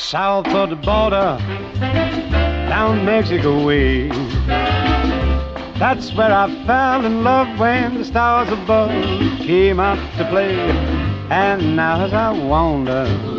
south of the border, down Mexico way. That's where I fell in love when the stars above came out to play. And now as I wander...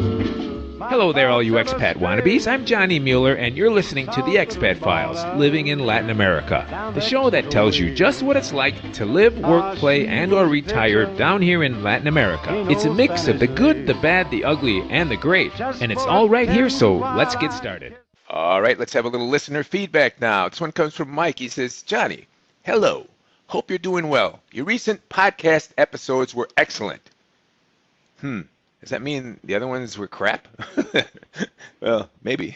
Hello there, all you expat wannabes. I'm Johnny Mueller, and you're listening to the Expat Files, Living in Latin America, the show that tells you just what it's like to live, work, play, and or retire down here in Latin America. It's a mix of the good, the bad, the ugly, and the great, and it's all right here, so let's get started. All right, let's have a little listener feedback now. This one comes from Mike. He says, Johnny, hello. Hope you're doing well. Your recent podcast episodes were excellent. Does that mean the other ones were crap? Well, maybe.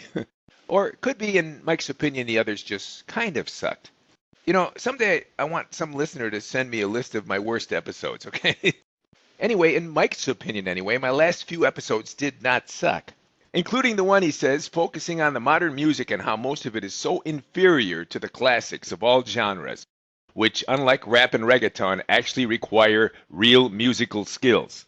Or it could be, in Mike's opinion, the others just kind of sucked. You know, someday I want some listener to send me a list of my worst episodes, okay? Anyway, in Mike's opinion anyway, my last few episodes did not suck. Including the one, he says, focusing on the modern music and how most of it is so inferior to the classics of all genres, which, unlike rap and reggaeton, actually require real musical skills.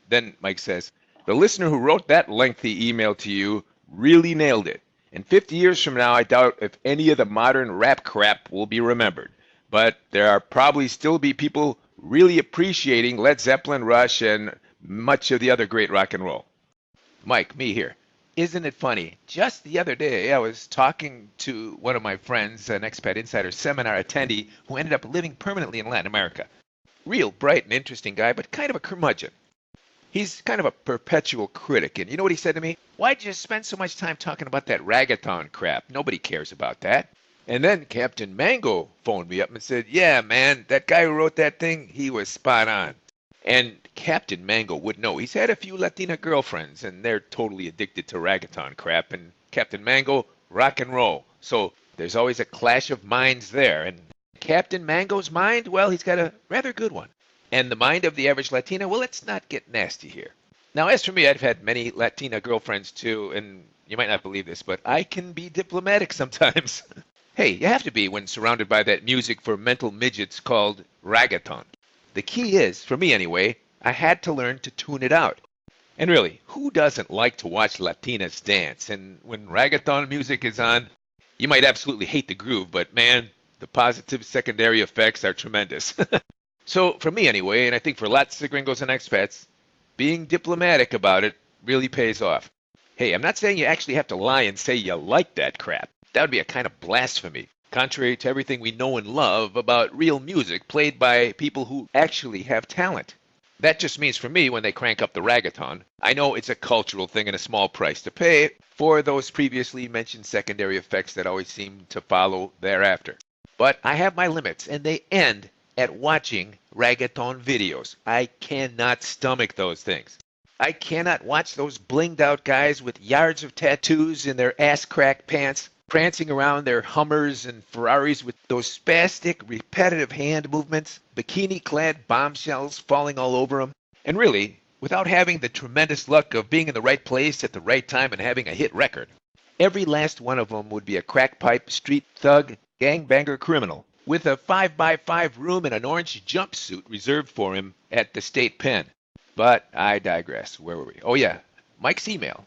Then Mike says, the listener who wrote that lengthy email to you really nailed it. And 50 years from now, I doubt if any of the modern rap crap will be remembered. But there are probably still be people really appreciating Led Zeppelin, Rush, and much of the other great rock and roll. Mike, me here. Isn't it funny? Just the other day, I was talking to one of my friends, an Expat Insider seminar attendee who ended up living permanently in Latin America. Real bright and interesting guy, but kind of a curmudgeon. He's kind of a perpetual critic, and you know what he said to me? Why'd you spend so much time talking about that reggaeton crap? Nobody cares about that. And then Captain Mango phoned me up and said, yeah, man, that guy who wrote that thing, he was spot on. And Captain Mango would know. He's had a few Latina girlfriends, and they're totally addicted to reggaeton crap. And Captain Mango, rock and roll. So there's always a clash of minds there. And Captain Mango's mind, well, he's got a rather good one. And the mind of the average Latina, well, let's not get nasty here. Now, as for me, I've had many Latina girlfriends too, and you might not believe this, but I can be diplomatic sometimes. Hey, you have to be when surrounded by that music for mental midgets called reggaeton. The key is, for me anyway, I had to learn to tune it out. And really, who doesn't like to watch Latinas dance? And when reggaeton music is on, you might absolutely hate the groove, but man, the positive secondary effects are tremendous. So for me anyway, and I think for lots of gringos and expats, being diplomatic about it really pays off. Hey, I'm not saying you actually have to lie and say you like that crap. That would be a kind of blasphemy, contrary to everything we know and love about real music played by people who actually have talent. That just means for me, when they crank up the reggaeton, I know it's a cultural thing and a small price to pay for those previously mentioned secondary effects that always seem to follow thereafter. But I have my limits, and they end at watching reggaeton videos. I cannot stomach those things. I cannot watch those blinged out guys with yards of tattoos in their ass crack pants, prancing around their Hummers and Ferraris with those spastic, repetitive hand movements, bikini-clad bombshells falling all over them, and really, without having the tremendous luck of being in the right place at the right time and having a hit record. Every last one of them would be a crack-pipe, street thug, gangbanger criminal, with a 5x5 room and an orange jumpsuit reserved for him at the state pen. But I digress. Where were we? Oh yeah, Mike's email.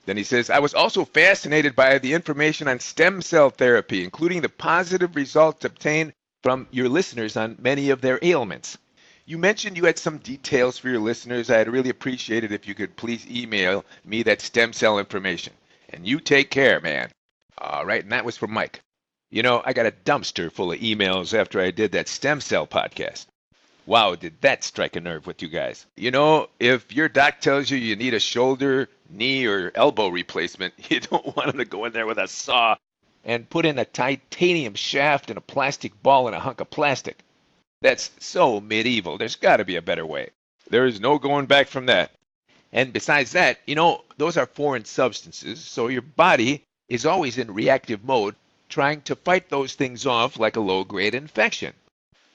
Then he says, I was also fascinated by the information on stem cell therapy, including the positive results obtained from your listeners on many of their ailments. You mentioned you had some details for your listeners. I'd really appreciate it if you could please email me that stem cell information. And you take care, man. All right, and that was from Mike. You know, I got a dumpster full of emails after I did that stem cell podcast. Wow, did that strike a nerve with you guys. You know, if your doc tells you you need a shoulder, knee, or elbow replacement, you don't want him to go in there with a saw and put in a titanium shaft and a plastic ball and a hunk of plastic. That's so medieval. There's got to be a better way. There is no going back from that. And besides that, you know, those are foreign substances, so your body is always in reactive mode, trying to fight those things off like a low-grade infection.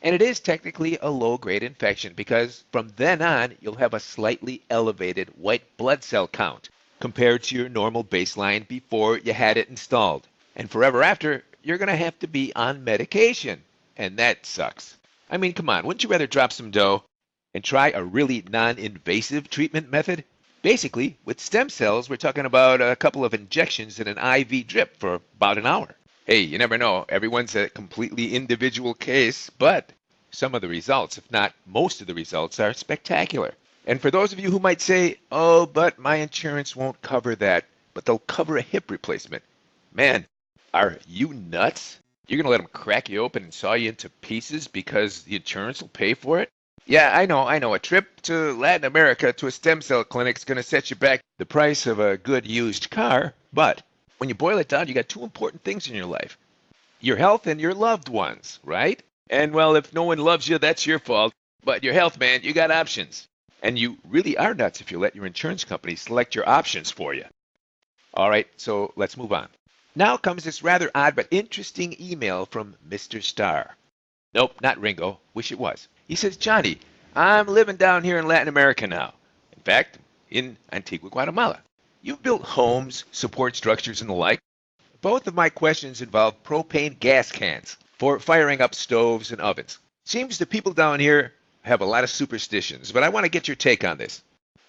And it is technically a low-grade infection because from then on, you'll have a slightly elevated white blood cell count compared to your normal baseline before you had it installed. And forever after, you're going to have to be on medication. And that sucks. I mean, come on, wouldn't you rather drop some dough and try a really non-invasive treatment method? Basically, with stem cells, we're talking about a couple of injections in an IV drip for about an hour. Hey, you never know. Everyone's a completely individual case, but some of the results, if not most of the results, are spectacular. And for those of you who might say, oh, but my insurance won't cover that, but they'll cover a hip replacement. Man, are you nuts? You're going to let them crack you open and saw you into pieces because the insurance will pay for it? Yeah, I know. A trip to Latin America to a stem cell clinic is going to set you back the price of a good used car. But when you boil it down, you got two important things in your life. Your health and your loved ones, right? And well, if no one loves you, that's your fault. But your health, man, you got options. And you really are nuts if you let your insurance company select your options for you. All right, so let's move on. Now comes this rather odd but interesting email from Mr. Starr. Nope, not Ringo. Wish it was. He says, Johnny, I'm living down here in Latin America now. In fact, in Antigua, Guatemala. You've built homes, support structures, and the like. Both of my questions involve propane gas cans for firing up stoves and ovens. Seems the people down here have a lot of superstitions, but I want to get your take on this.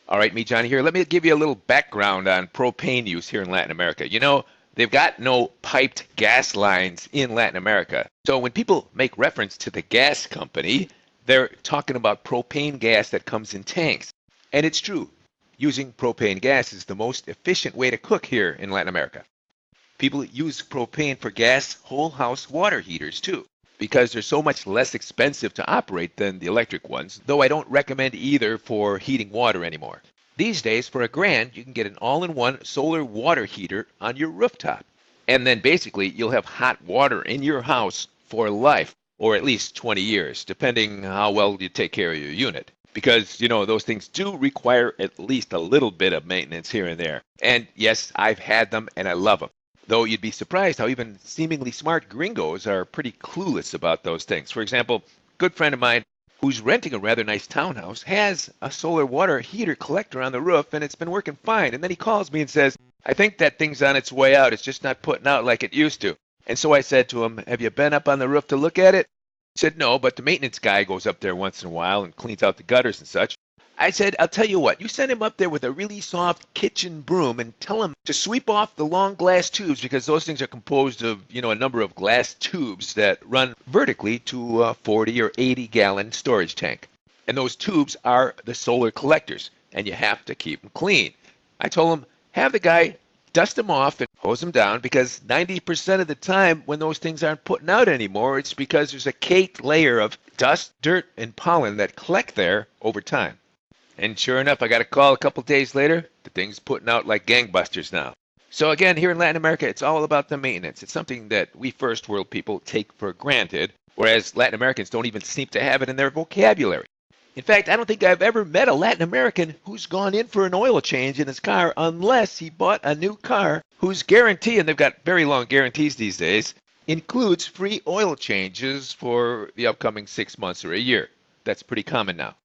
All right, me, Johnny, here. Let me give you a little background on propane use here in Latin America. You know, they've got no piped gas lines in Latin America. So when people make reference to the gas company, they're talking about propane gas that comes in tanks. And it's true. Using propane gas is the most efficient way to cook here in Latin America. People use propane for gas whole house water heaters too, because they're so much less expensive to operate than the electric ones, though I don't recommend either for heating water anymore. These days, for $1,000, you can get an all-in-one solar water heater on your rooftop. And then basically, you'll have hot water in your house for life, or at least 20 years, depending how well you take care of your unit. Because, you know, those things do require at least a little bit of maintenance here and there. And yes, I've had them and I love them. Though you'd be surprised how even seemingly smart gringos are pretty clueless about those things. For example, a good friend of mine who's renting a rather nice townhouse has a solar water heater collector on the roof and it's been working fine. And then he calls me and says, I think that thing's on its way out. It's just not putting out like it used to. And so I said to him, have you been up on the roof to look at it? He said, no, but the maintenance guy goes up there once in a while and cleans out the gutters and such. I said, I'll tell you what, you send him up there with a really soft kitchen broom and tell him to sweep off the long glass tubes because those things are composed of, you know, a number of glass tubes that run vertically to a 40 or 80 gallon storage tank. And those tubes are the solar collectors and you have to keep them clean. I told him, have the guy dust them off and hose them down because 90% of the time when those things aren't putting out anymore, it's because there's a caked layer of dust, dirt, and pollen that collect there over time. And sure enough, I got a call a couple days later. The thing's putting out like gangbusters now. So again, here in Latin America, it's all about the maintenance. It's something that we first world people take for granted, whereas Latin Americans don't even seem to have it in their vocabulary. In fact, I don't think I've ever met a Latin American who's gone in for an oil change in his car unless he bought a new car whose guarantee, and they've got very long guarantees these days, includes free oil changes for the upcoming 6 months or a year. That's pretty common now.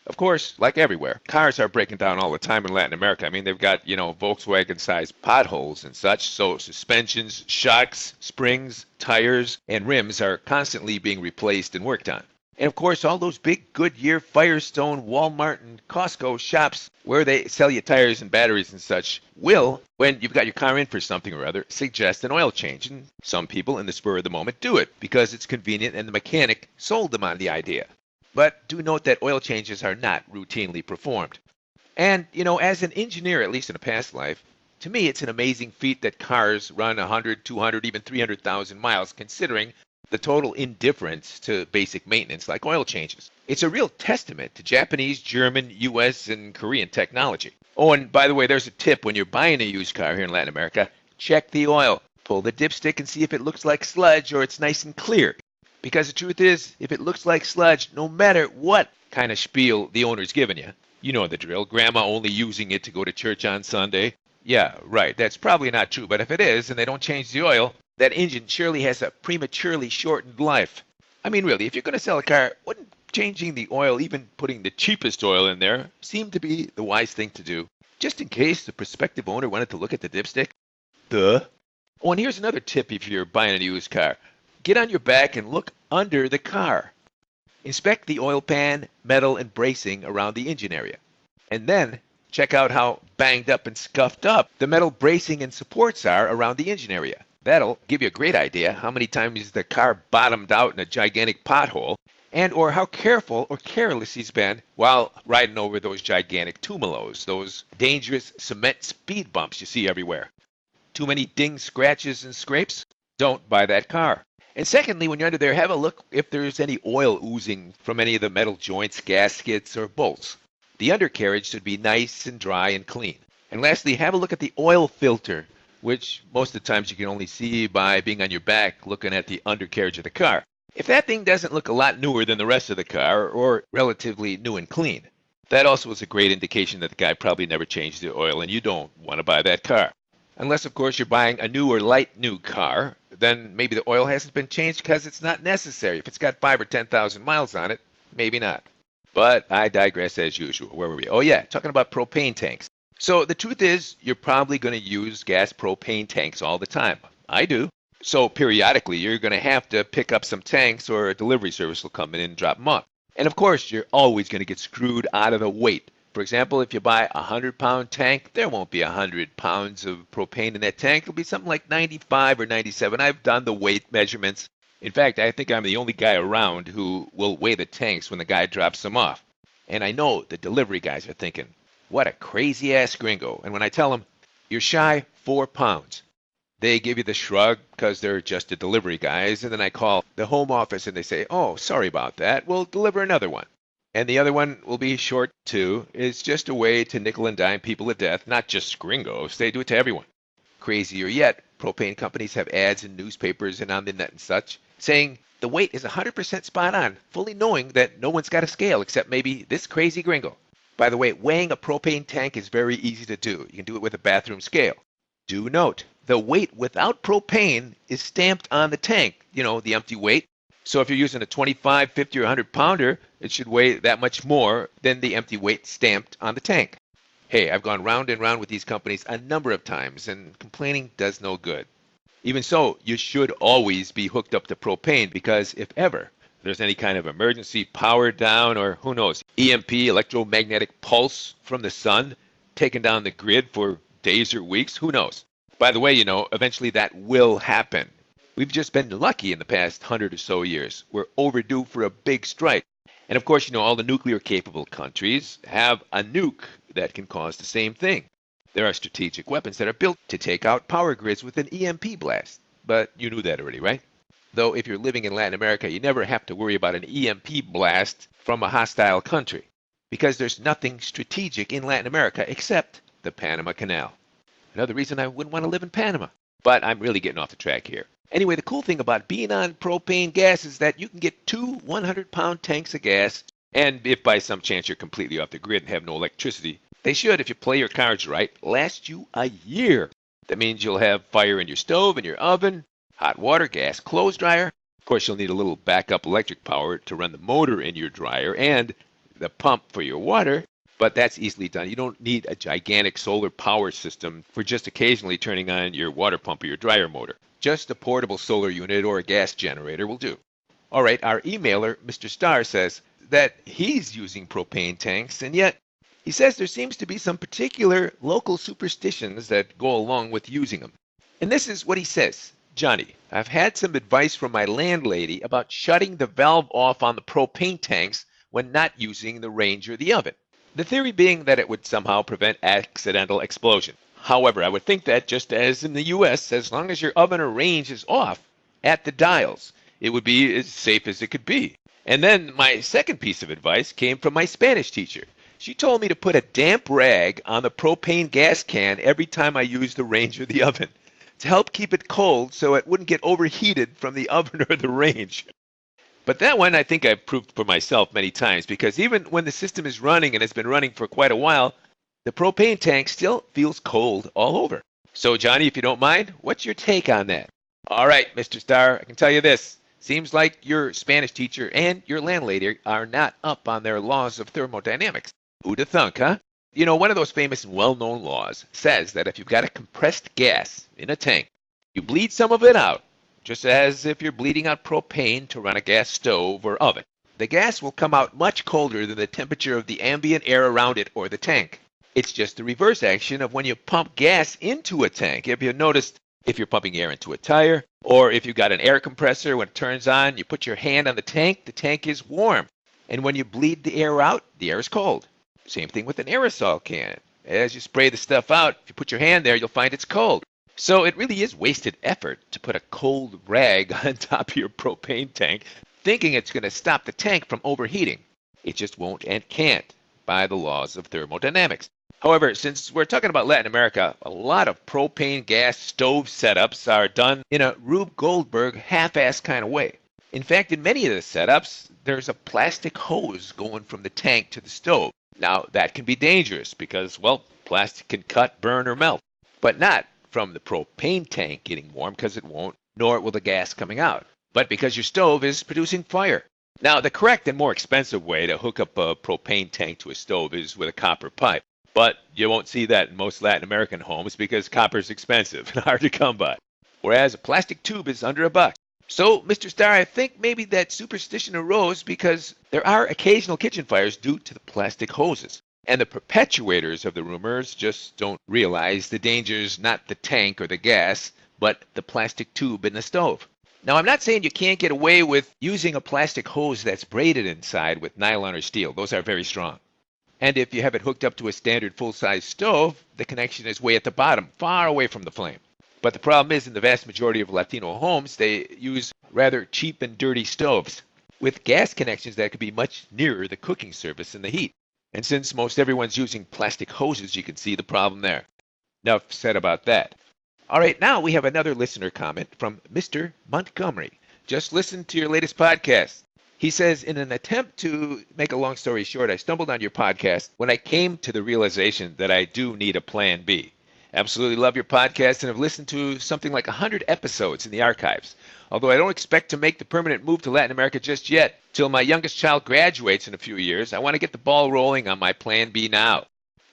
Of course, like everywhere, cars are breaking down all the time in Latin America. I mean, they've got, you know, Volkswagen-sized potholes and such, so suspensions, shocks, springs, tires, and rims are constantly being replaced and worked on. And of course, all those big Goodyear, Firestone, Walmart, and Costco shops where they sell you tires and batteries and such will, when you've got your car in for something or other, suggest an oil change. And some people in the spur of the moment do it because it's convenient and the mechanic sold them on the idea. But do note that oil changes are not routinely performed. And, you know, as an engineer, at least in a past life, to me it's an amazing feat that cars run 100, 200, even 300,000 miles, considering the total indifference to basic maintenance like oil changes. It's a real testament to Japanese, German, US, and Korean technology. Oh, and by the way, there's a tip when you're buying a used car here in Latin America. Check the oil. Pull the dipstick and see if it looks like sludge or it's nice and clear. Because the truth is, if it looks like sludge, no matter what kind of spiel the owner's given you, you know the drill, grandma only using it to go to church on Sunday. Yeah, right, that's probably not true, but if it is and they don't change the oil, that engine surely has a prematurely shortened life. I mean, really, if you're going to sell a car, wouldn't changing the oil, even putting the cheapest oil in there, seem to be the wise thing to do? Just in case the prospective owner wanted to look at the dipstick? Duh. Oh, and here's another tip if you're buying a used car. Get on your back and look under the car. Inspect the oil pan, metal, and bracing around the engine area. And then Check out how banged up and scuffed up the metal bracing and supports are around the engine area. That'll give you a great idea how many times the car bottomed out in a gigantic pothole, and or how careful or careless he's been while riding over those gigantic tumelos, those dangerous cement speed bumps you see everywhere. Too many dings, scratches, and scrapes? Don't buy that car. And secondly, when you're under there, have a look if there's any oil oozing from any of the metal joints, gaskets, or bolts. The undercarriage should be nice and dry and clean. And lastly, have a look at the oil filter, which most of the times you can only see by being on your back looking at the undercarriage of the car. If that thing doesn't look a lot newer than the rest of the car, or relatively new and clean, that also is a great indication that the guy probably never changed the oil and you don't want to buy that car. Unless, of course, you're buying a new or light new car, then maybe the oil hasn't been changed because it's not necessary. If it's got 5,000 or 10,000 miles on it, maybe not. But I digress as usual. Where were we? Oh yeah, talking about propane tanks. So the truth is, you're probably going to use gas propane tanks all the time. I do. So periodically, you're going to have to pick up some tanks or a delivery service will come in and drop them off. And of course, you're always going to get screwed out of the weight. For example, if you buy a 100-pound tank, there won't be 100 pounds of propane in that tank. It'll be something like 95 or 97. I've done the weight measurements. In fact, I think I'm the only guy around who will weigh the tanks when the guy drops them off. And I know the delivery guys are thinking, what a crazy-ass gringo. And when I tell them, you're shy 4 pounds, they give you the shrug because they're just the delivery guys. And then I call the home office and they say, oh, sorry about that. We'll deliver another one. And the other one will be short too. It's just a way to nickel and dime people to death, not just gringos. They do it to everyone. Crazier yet, propane companies have ads in newspapers and on the net and such saying the weight is 100% spot on, fully knowing that no one's got a scale except maybe this crazy gringo. By the way, weighing a propane tank is very easy to do. You can do it with a bathroom scale. Do note, the weight without propane is stamped on the tank, the empty weight. So if you're using a 25, 50, or 100 pounder, it should weigh that much more than the empty weight stamped on the tank. Hey, I've gone round and round with these companies a number of times, and complaining does no good. Even so, you should always be hooked up to propane because if ever there's any kind of emergency power down or who knows, EMP, electromagnetic pulse from the sun, taking down the grid for days or weeks, who knows? By the way, eventually that will happen. We've just been lucky in the past 100 or so years. We're overdue for a big strike. And of course, all the nuclear-capable countries have a nuke that can cause the same thing. There are strategic weapons that are built to take out power grids with an EMP blast. But you knew that already, right? Though if you're living in Latin America, you never have to worry about an EMP blast from a hostile country. Because there's nothing strategic in Latin America except the Panama Canal. Another reason I wouldn't want to live in Panama. But I'm really getting off the track here. Anyway, the cool thing about being on propane gas is that you can get 2 100-pound tanks of gas, and if by some chance you're completely off the grid and have no electricity, they should, if you play your cards right, last you a year. That means you'll have fire in your stove and your oven, hot water, gas, clothes dryer. Of course, you'll need a little backup electric power to run the motor in your dryer and the pump for your water, but that's easily done. You don't need a gigantic solar power system for just occasionally turning on your water pump or your dryer motor. Just a portable solar unit or a gas generator will do. All right, our emailer, Mr. Starr, says that he's using propane tanks, and yet he says there seems to be some particular local superstitions that go along with using them. And this is what he says. Johnny, I've had some advice from my landlady about shutting the valve off on the propane tanks when not using the range or the oven. The theory being that it would somehow prevent accidental explosion. However, I would think that just as in the U.S., as long as your oven or range is off at the dials, it would be as safe as it could be. And then my second piece of advice came from my Spanish teacher. She told me to put a damp rag on the propane gas can every time I use the range or the oven to help keep it cold so it wouldn't get overheated from the oven or the range. But that one I think I've proved for myself many times because even when the system is running and has been running for quite a while, the propane tank still feels cold all over. So, Johnny, if you don't mind, what's your take on that? All right, Mr. Starr, I can tell you this. Seems like your Spanish teacher and your landlady are not up on their laws of thermodynamics. Who'da thunk, huh? One of those famous and well-known laws says that if you've got a compressed gas in a tank, you bleed some of it out, just as if you're bleeding out propane to run a gas stove or oven. The gas will come out much colder than the temperature of the ambient air around it or the tank. It's just the reverse action of when you pump gas into a tank. Have you noticed if you're pumping air into a tire, or if you've got an air compressor, when it turns on, you put your hand on the tank is warm. And when you bleed the air out, the air is cold. Same thing with an aerosol can. As you spray the stuff out, if you put your hand there, you'll find it's cold. So it really is wasted effort to put a cold rag on top of your propane tank, thinking it's going to stop the tank from overheating. It just won't and can't by the laws of thermodynamics. However, since we're talking about Latin America, a lot of propane gas stove setups are done in a Rube Goldberg half-ass kind of way. In fact, in many of the setups, there's a plastic hose going from the tank to the stove. Now, that can be dangerous because, well, plastic can cut, burn, or melt. But not from the propane tank getting warm, because it won't, nor will the gas coming out. But because your stove is producing fire. Now, the correct and more expensive way to hook up a propane tank to a stove is with a copper pipe. But you won't see that in most Latin American homes because copper is expensive and hard to come by. Whereas a plastic tube is under $1. So, Mr. Starr, I think maybe that superstition arose because there are occasional kitchen fires due to the plastic hoses. And the perpetuators of the rumors just don't realize the danger's not the tank or the gas, but the plastic tube in the stove. Now, I'm not saying you can't get away with using a plastic hose that's braided inside with nylon or steel. Those are very strong. And if you have it hooked up to a standard full-size stove, the connection is way at the bottom, far away from the flame. But the problem is, in the vast majority of Latino homes, they use rather cheap and dirty stoves with gas connections that could be much nearer the cooking surface and the heat. And since most everyone's using plastic hoses, you can see the problem there. Enough said about that. All right, now we have another listener comment from Mr. Montgomery. Just listen to your latest podcast. He says, in an attempt to make a long story short, I stumbled on your podcast when I came to the realization that I do need a plan B. Absolutely love your podcast and have listened to something like 100 episodes in the archives. Although I don't expect to make the permanent move to Latin America just yet, till my youngest child graduates in a few years, I want to get the ball rolling on my plan B now.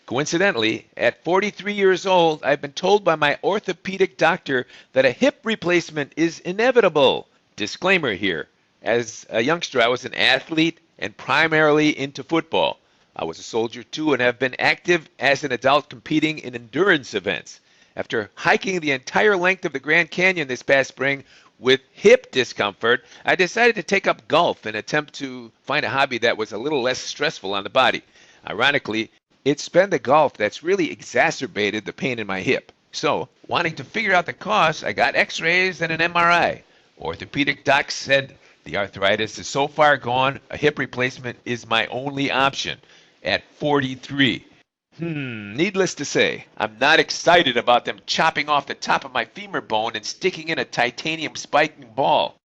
Coincidentally, at 43 years old, I've been told by my orthopedic doctor that a hip replacement is inevitable. Disclaimer here. As a youngster, I was an athlete and primarily into football. I was a soldier too and have been active as an adult competing in endurance events. After hiking the entire length of the Grand Canyon this past spring with hip discomfort, I decided to take up golf and attempt to find a hobby that was a little less stressful on the body. Ironically, it's been the golf that's really exacerbated the pain in my hip. So, wanting to figure out the cause, I got x-rays and an MRI. Orthopedic doc said the arthritis is so far gone, a hip replacement is my only option at 43. Needless to say, I'm not excited about them chopping off the top of my femur bone and sticking in a titanium spiking ball.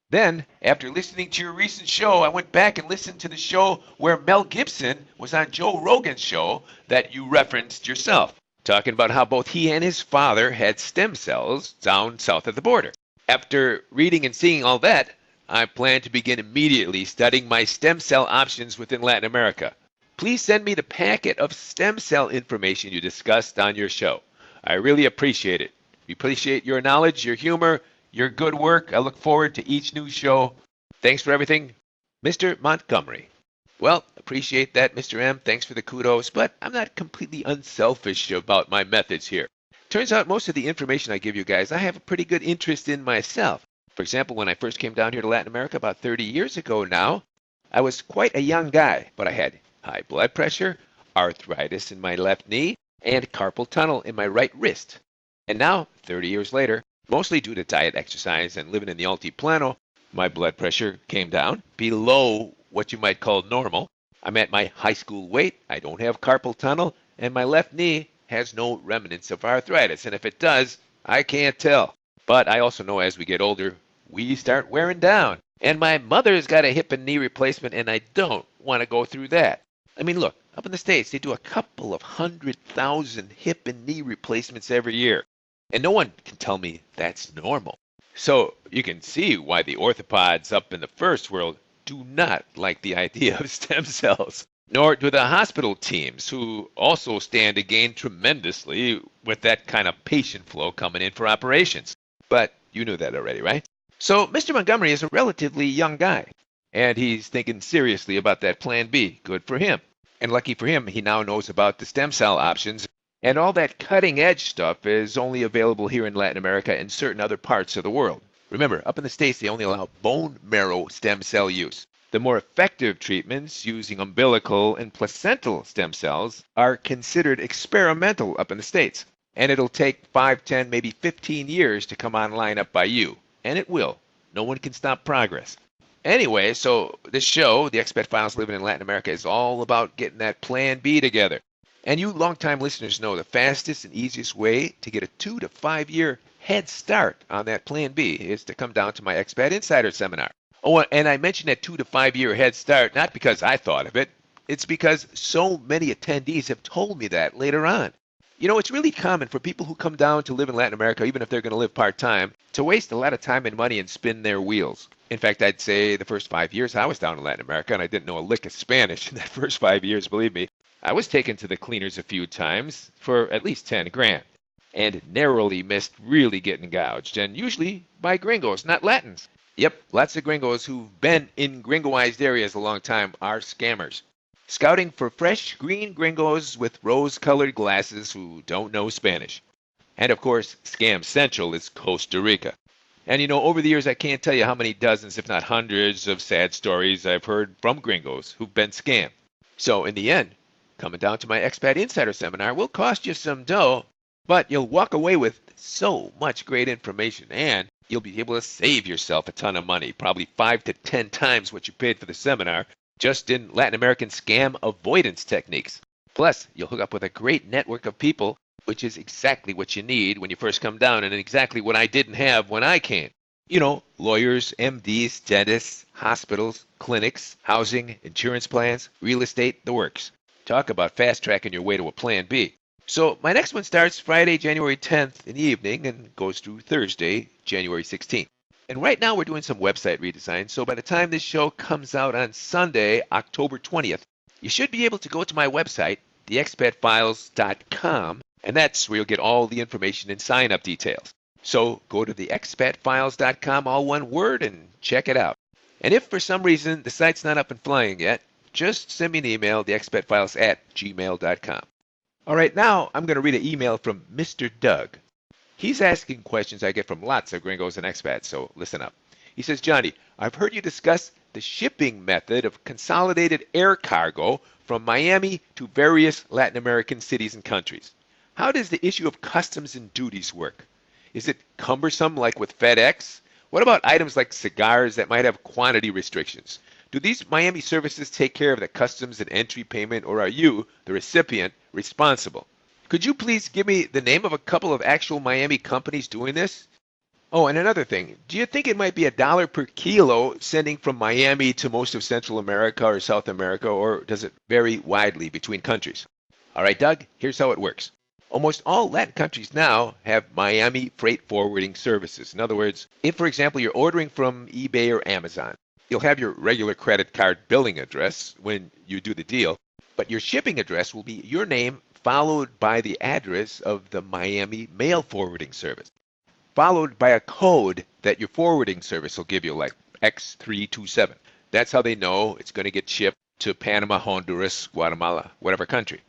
Then, after listening to your recent show, I went back and listened to the show where Mel Gibson was on Joe Rogan's show that you referenced yourself, talking about how both he and his father had stem cells down south of the border. After reading and seeing all that, I plan to begin immediately studying my stem cell options within Latin America. Please send me the packet of stem cell information you discussed on your show. I really appreciate it. We appreciate your knowledge, your humor, your good work. I look forward to each new show. Thanks for everything, Mr. Montgomery. Well, appreciate that, Mr. M. Thanks for the kudos, but I'm not completely unselfish about my methods here. Turns out most of the information I give you guys, I have a pretty good interest in myself. For example, when I first came down here to Latin America about 30 years ago now, I was quite a young guy, but I had high blood pressure, arthritis in my left knee, and carpal tunnel in my right wrist. And now, 30 years later, mostly due to diet, exercise, and living in the Altiplano, my blood pressure came down below what you might call normal. I'm at my high school weight, I don't have carpal tunnel, and my left knee has no remnants of arthritis. And if it does, I can't tell. But I also know as we get older, we start wearing down. And my mother's got a hip and knee replacement, and I don't want to go through that. I mean, look, up in the States, they do a couple of 100,000 hip and knee replacements every year. And no one can tell me that's normal. So you can see why the orthopods up in the first world do not like the idea of stem cells. Nor do the hospital teams, who also stand to gain tremendously with that kind of patient flow coming in for operations. But you knew that already, right? So Mr. Montgomery is a relatively young guy, and he's thinking seriously about that plan B. Good for him. And lucky for him, he now knows about the stem cell options. And all that cutting edge stuff is only available here in Latin America and certain other parts of the world. Remember, up in the States, they only allow bone marrow stem cell use. The more effective treatments using umbilical and placental stem cells are considered experimental up in the States. And it'll take 5, 10, maybe 15 years to come online up by you. And it will. No one can stop progress. Anyway, so this show, the Expat Files Living in Latin America, is all about getting that Plan B together. And you longtime listeners know the fastest and easiest way to get a 2 to 5 year head start on that Plan B is to come down to my Expat Insider seminar. Oh, and I mentioned that 2 to 5 year head start not because I thought of it. It's because so many attendees have told me that later on. You know, it's really common for people who come down to live in Latin America, even if they're going to live part-time, to waste a lot of time and money and spin their wheels. In fact, I'd say the first 5 years I was down in Latin America, and I didn't know a lick of Spanish in that first 5 years, believe me. I was taken to the cleaners a few times for at least 10 grand, and narrowly missed really getting gouged, and usually by gringos, not Latins. Yep, lots of gringos who've been in gringoized areas a long time are scammers. Scouting for fresh green gringos with rose-colored glasses who don't know Spanish. And of course, Scam Central is Costa Rica. And you know, over the years, I can't tell you how many dozens, if not hundreds, of sad stories I've heard from gringos who've been scammed. So in the end, coming down to my Expat Insider seminar will cost you some dough, but you'll walk away with so much great information, and you'll be able to save yourself a ton of money, probably 5 to 10 times what you paid for the seminar, just in Latin American scam avoidance techniques. Plus, you'll hook up with a great network of people, which is exactly what you need when you first come down and exactly what I didn't have when I came. You know, lawyers, MDs, dentists, hospitals, clinics, housing, insurance plans, real estate, the works. Talk about fast-tracking your way to a Plan B. So my next one starts Friday, January 10th in the evening and goes through Thursday, January 16th. And right now we're doing some website redesign, so by the time this show comes out on Sunday, October 20th, you should be able to go to my website, theexpatfiles.com, and that's where you'll get all the information and sign-up details. So go to theexpatfiles.com, all one word, and check it out. And if for some reason the site's not up and flying yet, just send me an email, theexpatfiles@gmail.com. All right, now I'm going to read an email from Mr. Doug. He's asking questions I get from lots of gringos and expats, so listen up. He says, Johnny, I've heard you discuss the shipping method of consolidated air cargo from Miami to various Latin American cities and countries. How does the issue of customs and duties work? Is it cumbersome like with FedEx? What about items like cigars that might have quantity restrictions? Do these Miami services take care of the customs and entry payment, or are you, the recipient, responsible? Could you please give me the name of a couple of actual Miami companies doing this? Oh, and another thing, do you think it might be $1 per kilo sending from Miami to most of Central America or South America, or does it vary widely between countries? All right, Doug, here's how it works. Almost all Latin countries now have Miami freight forwarding services. In other words, if, for example, you're ordering from eBay or Amazon, you'll have your regular credit card billing address when you do the deal, but your shipping address will be your name followed by the address of the Miami mail forwarding service, followed by a code that your forwarding service will give you, like X327. That's how they know it's going to get shipped to Panama, Honduras, Guatemala, whatever country.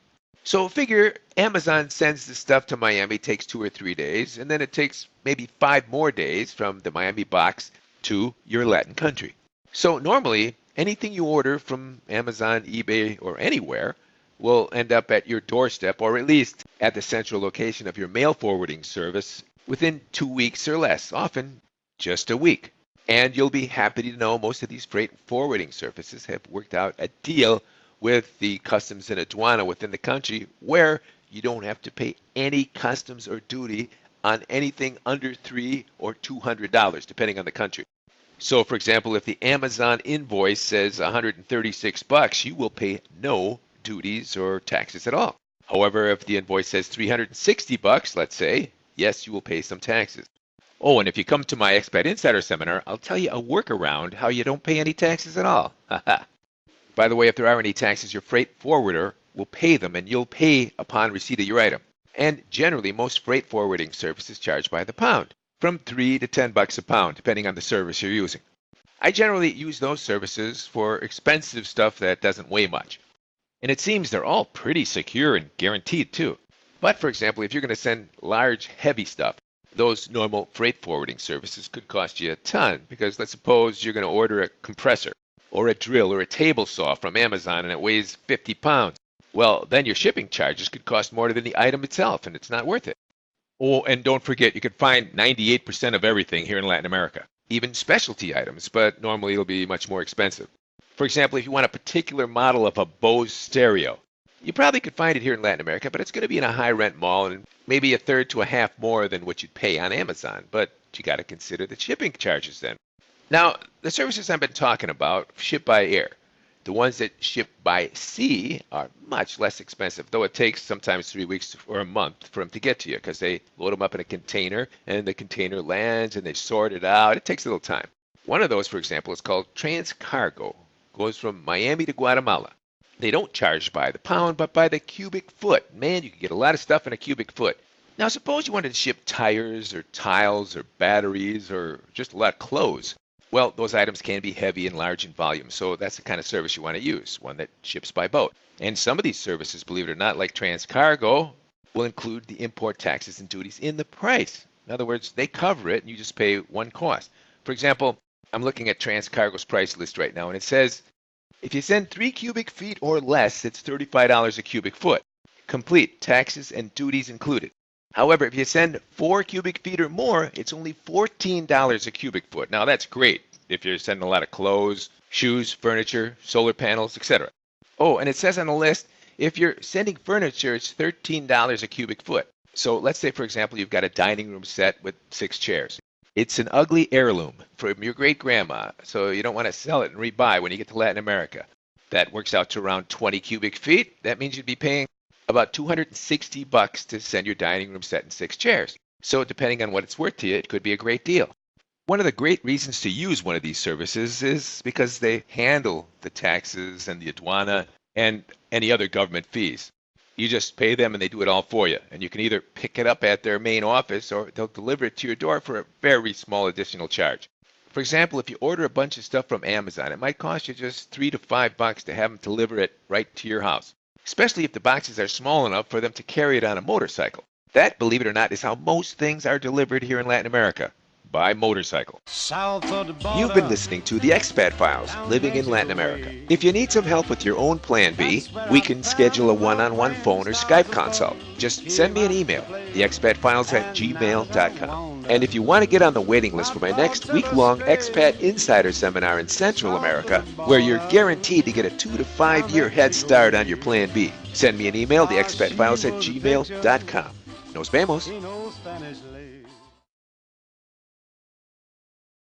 So figure Amazon sends the stuff to Miami, takes 2 or 3 days, and then it takes maybe 5 more days from the Miami box to your Latin country. So normally, anything you order from Amazon, eBay, or anywhere will end up at your doorstep, or at least at the central location of your mail forwarding service within 2 weeks or less, often just a week. And you'll be happy to know most of these freight forwarding services have worked out a deal with the customs and aduana within the country where you don't have to pay any customs or duty on anything under $300 or $200, depending on the country. So, for example, if the Amazon invoice says $136, you will pay no duties or taxes at all. However, if the invoice says $360, let's say, yes, you will pay some taxes. Oh, and if you come to my Expat Insider seminar, I'll tell you a workaround how you don't pay any taxes at all. By the way, if there are any taxes, your freight forwarder will pay them, and you'll pay upon receipt of your item. And generally, most freight forwarding services charge by the pound, from $3 to $10 a pound, depending on the service you're using. I generally use those services for expensive stuff that doesn't weigh much. And it seems they're all pretty secure and guaranteed too. But for example, if you're going to send large, heavy stuff, those normal freight forwarding services could cost you a ton, because let's suppose you're going to order a compressor or a drill or a table saw from Amazon and it weighs 50 pounds. Well, then your shipping charges could cost more than the item itself, and it's not worth it. Oh, and don't forget, you can find 98% of everything here in Latin America, even specialty items, but normally it'll be much more expensive. For example, if you want a particular model of a Bose stereo, you probably could find it here in Latin America, but it's going to be in a high-rent mall and maybe a third to a half more than what you'd pay on Amazon. But you got to consider the shipping charges then. Now, the services I've been talking about ship by air. The ones that ship by sea are much less expensive, though it takes sometimes 3 weeks or a month for them to get to you, because they load them up in a container and the container lands and they sort it out. It takes a little time. One of those, for example, is called Transcargo. Goes from Miami to Guatemala. They don't charge by the pound, but by the cubic foot. Man, you can get a lot of stuff in a cubic foot. Now, suppose you wanted to ship tires or tiles or batteries or just a lot of clothes. Well, those items can be heavy and large in volume, so that's the kind of service you want to use, one that ships by boat. And some of these services, believe it or not, like Transcargo, will include the import taxes and duties in the price. In other words, they cover it and you just pay one cost. For example, I'm looking at Transcargo's price list right now, and it says if you send 3 cubic feet or less, it's $35 a cubic foot. Complete, taxes and duties included. However, if you send 4 cubic feet or more, it's only $14 a cubic foot. Now, that's great if you're sending a lot of clothes, shoes, furniture, solar panels, etc. Oh, and it says on the list, if you're sending furniture, it's $13 a cubic foot. So let's say, for example, you've got a dining room set with 6 chairs. It's an ugly heirloom from your great-grandma, so you don't want to sell it and rebuy when you get to Latin America. That works out to around 20 cubic feet. That means you'd be paying about $260 to send your dining room set in 6 chairs. So depending on what it's worth to you, it could be a great deal. One of the great reasons to use one of these services is because they handle the taxes and the aduana and any other government fees. You just pay them and they do it all for you. And you can either pick it up at their main office or they'll deliver it to your door for a very small additional charge. For example, if you order a bunch of stuff from Amazon, it might cost you just $3 to $5 to have them deliver it right to your house, especially if the boxes are small enough for them to carry it on a motorcycle. That, believe it or not, is how most things are delivered here in Latin America, by motorcycle. You've been listening to the Expat Files, Living in Latin America. If you need some help with your own Plan B, we can schedule a one-on-one phone or Skype consult. Just send me an email, theexpatfiles@gmail.com. And if you want to get on the waiting list for my next week-long Expat Insider seminar in Central America, where you're guaranteed to get a 2 to 5 year head start on your Plan B, send me an email, theexpatfiles@gmail.com. Nos vemos.